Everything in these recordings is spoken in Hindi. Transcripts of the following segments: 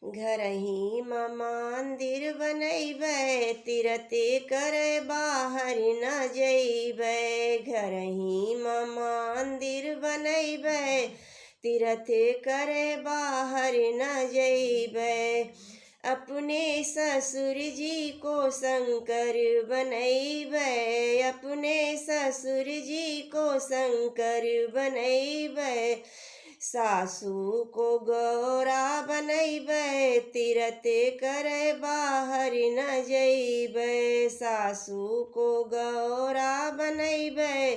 घरही मंदिर बनैबै, तीरथ करे बाहर न जैबै। घरही मंदिर बनैबै, तीरथ करे बाहर न जैबै। अपने ससुर जी को शंकर बनैबै, अपने ससुर जी को शंकर बनैबै। सासू को गौरा बनैबै, तीरथ करे बाहर न जैबै। सासू को गौरा बनैबै,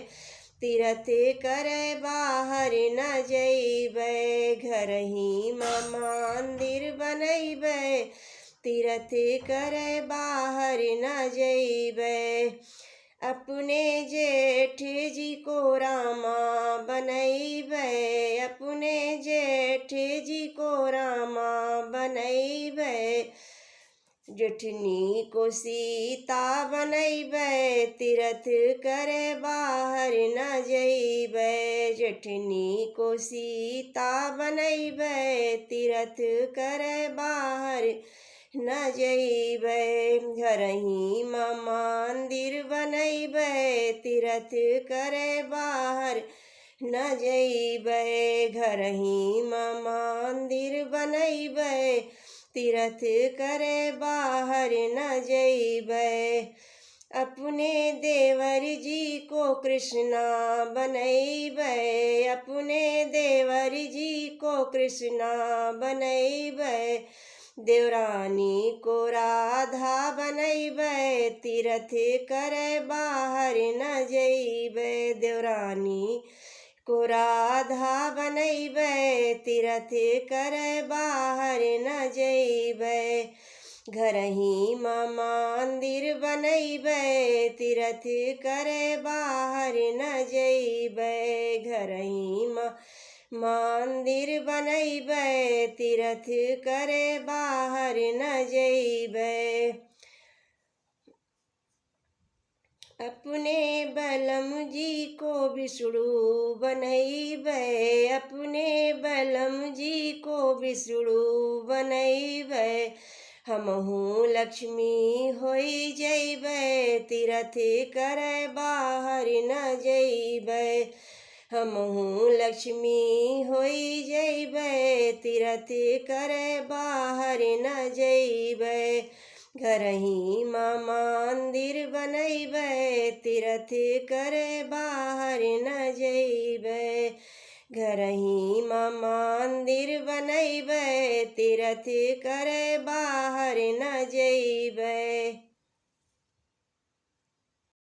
तीरथ करे बाहर न जैबै। घरही मंदिर बनैबै, तीरथ करे बाहर न जैबै। अपने जेठ जी को रामा बनैबै, अपने जेठ जी को रामा बनैबै। जेठनी को सीता बनैबै, तीरथ करे बाहर न जैबै। जेठनी को सीता बनैबै, तीरथ करे बाहर न जैबै। घरही मंदिर बनैबै, तीरथ करे बाहर न जैबै। घरही मंदिर बनैबै, तीरथ करे बाहर न जैबै। अपने देवर जी को कृष्णा बनैबै, अपने देवर जी को कृष्णा बनैबै। देवरानी को राधा बनैबै, तीरथ करे बाहर न जैबै। देवरानी को राधा बनैबै, तीरथ करे बाहर न जैबै। घरही मंदिर बनैबै, तीरथ करे बाहर न जैबै। घरही मंदिर बनैबै, तीरथ करे बाहर न जैबै। अपने बलम जी को विष्णु बनैबै, अपने बलम जी को विष्णु बनैबै। हमहू लक्ष्मी होई जैबै, तीरथ करे बाहर न जैबै। हमहू लक्ष्मी होई जैबै, तीरथ करे बाहर न जैबै। घरही मंदिर बनैबै, तीरथ करे बाहर न जैबै। घरही मंदिर बनैबै, तीरथ करे बाहर न जैबै।